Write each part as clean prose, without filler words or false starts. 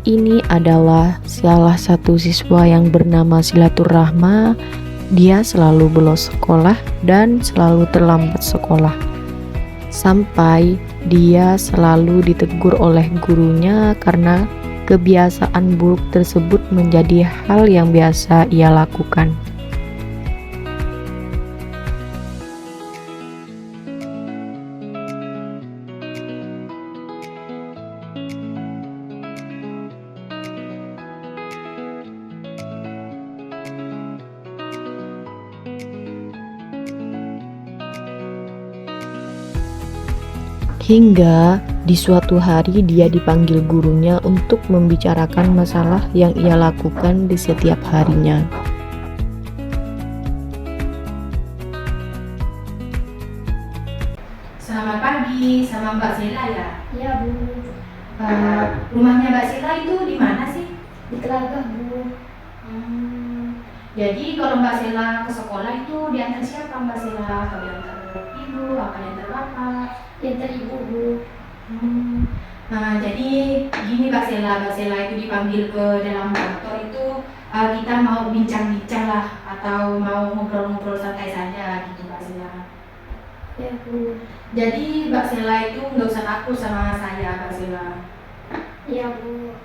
ini adalah salah satu siswa yang bernama Silaturahma. Dia selalu bolos sekolah dan selalu terlambat sekolah. Sampai dia selalu ditegur oleh gurunya karena kebiasaan buruk tersebut menjadi hal yang biasa ia lakukan. Hingga di suatu hari dia dipanggil gurunya untuk membicarakan masalah yang ia lakukan di setiap harinya. Selamat pagi, sama Mbak Sela ya? Iya Bu, Rumahnya Mbak Sela itu di mana sih? di Telaga Bu. Jadi kalau Mbak Sela ke sekolah itu diantar siapa Mbak Sela? Kalau diantar ibu, apa diantar bapak? Yang tadi Bu. Nah, jadi gini Mbak Sela itu dipanggil ke dalam kantor itu kita mau bincang-bincang lah atau mau ngobrol-ngobrol santai saja gitu Mbak Sela. Ya Bu. Jadi Mbak Sela itu nggak usah takut sama saya Mbak Sela. Iya Bu.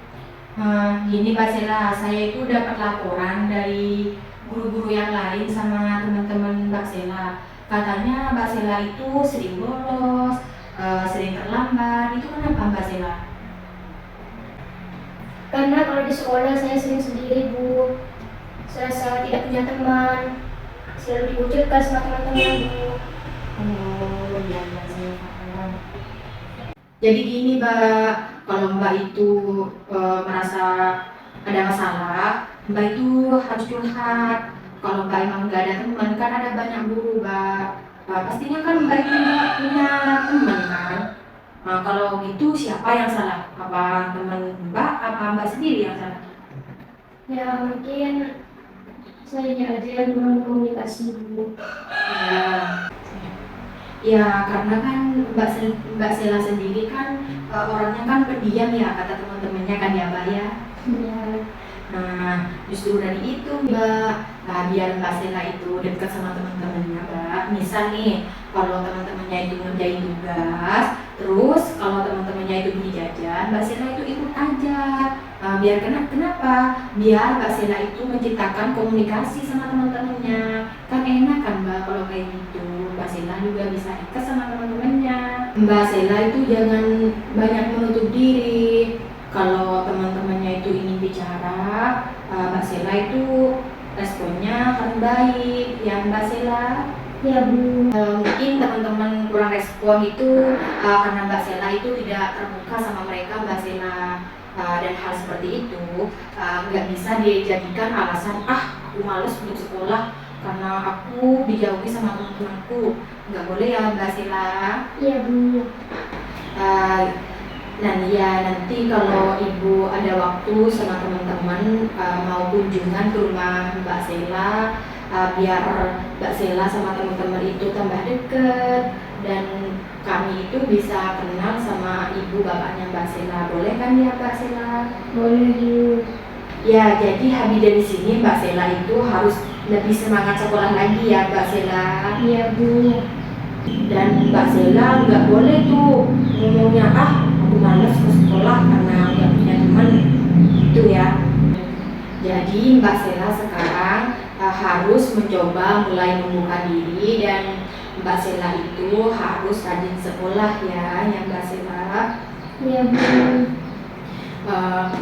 Gini Mbak Sela, saya itu dapat laporan dari guru-guru yang lain sama teman-teman Mbak Sela. Katanya Mbak Sela itu sering bolos, sering terlambat. Itu kenapa Mbak Sela? Karena kalau di sekolah saya sering sendiri Bu. Saya tidak punya teman. Selalu dikucilkan sama teman-teman Bu. Oh iya Mbak Sela paham. Jadi gini Mbak, kalau Mbak itu merasa ada masalah, Mbak itu harus curhat. Kalau Mbak emang nggak ada teman, kan ada banyak guru Mbak. Pastinya kan Mbak itu nggak punya teman kan. Nah, kalau gitu siapa yang salah? Apa teman Mbak? Apa Mbak sendiri yang salah? Ya mungkin saya aja yang kurang komunikasi Bu. Ya karena kan Mbak Sela sendiri kan orangnya kan pendiam ya, kata teman-temannya kan ya Mbak ya. Iya. Nah justru dari itu Mbak, biar Mbak Sela itu dekat sama teman-temannya Mbak. Misal nih kalau teman-temannya itu ngerjain tugas, terus kalau teman-temannya itu beli jajan, Mbak Sela itu ikut aja. Biar kenapa? Biar Mbak Sela itu menciptakan komunikasi sama teman-temannya. Kan enak kan Mbak kalau kayak gitu. Mbak Sela juga bisa dekat sama teman-temannya. Mbak Sela itu jangan banyak menutup diri. Kalau teman-temannya itu ingin bicara, Mbak Sela itu responnya akan baik, ya Mbak Sela. Iya Bu. Mungkin teman-teman kurang respon itu karena Mbak Sela itu tidak terbuka sama mereka Mbak Sela. Dan hal seperti itu nggak bisa dijadikan alasan aku males untuk sekolah karena aku dijauhi sama teman-temanku. Nggak boleh ya Mbak Sela. Iya Bu. Nanti kalau Ibu ada waktu sama teman-teman mau kunjungan ke rumah Mbak Sela, biar Mbak Sela sama teman-teman itu tambah deket dan kami itu bisa kenal sama ibu bapaknya Mbak Sela. Boleh kan ya Mbak Sela? Boleh Bu. Ya, jadi habis dari sini Mbak Sela itu harus lebih semangat sekolah lagi ya Mbak Sela. Iya Bu. Dan Mbak Sela nggak boleh tuh ngomongnya aku males ke sekolah karena nggak punya teman itu ya. Jadi Mbak Sela sekarang harus mencoba mulai membuka diri dan Mbak Sela itu harus rajin sekolah ya Mbak Sela. Iya Bu.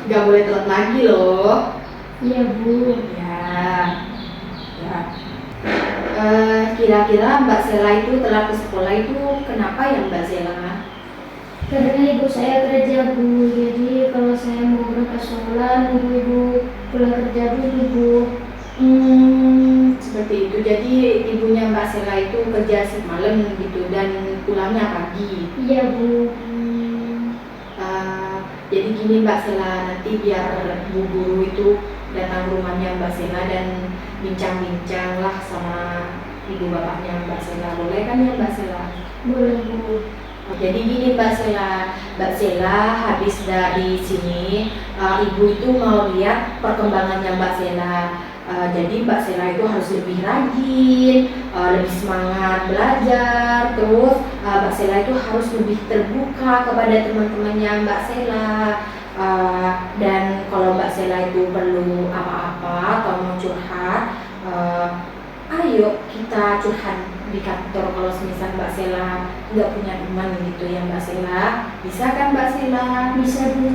Nggak boleh telat lagi loh. Iya Bu. Ya. Kira-kira Mbak Sela itu telat ke sekolah itu kenapa ya Mbak Sela? Karena ibu saya kerja Bu, jadi kalau saya mau berangkat sekolah nunggu ibu pulang kerja dulu Bu. Seperti itu. Jadi ibunya Mbak Sela itu kerja semalam gitu dan pulangnya pagi. Iya Bu. Jadi gini Mbak Sela, nanti biar Bu Guru itu datang ke rumahnya Mbak Sela dan bincang-bincang lah sama ibu bapaknya Mbak Sela. Boleh kan ya Mbak Sela? Boleh Bu. Jadi gini Mbak Sela habis dari sini, Ibu itu mau lihat perkembangannya Mbak Sela. Jadi Mbak Sela itu harus lebih rajin, lebih semangat belajar, terus Mbak Sela itu harus lebih terbuka kepada teman-temannya Mbak Sela. Dan kalau Mbak Sela itu perlu apa-apa atau mau curhat, ayo kita curhat di kantor. Kalau misal Mbak Sela nggak punya teman gitu ya Mbak Sela, bisa kan Mbak Sela? Bisa Bu.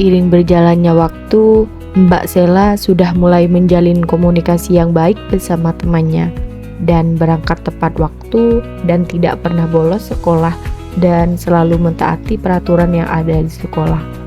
Seiring berjalannya waktu, Mbak Sela sudah mulai menjalin komunikasi yang baik bersama temannya dan berangkat tepat waktu dan tidak pernah bolos sekolah dan selalu mentaati peraturan yang ada di sekolah.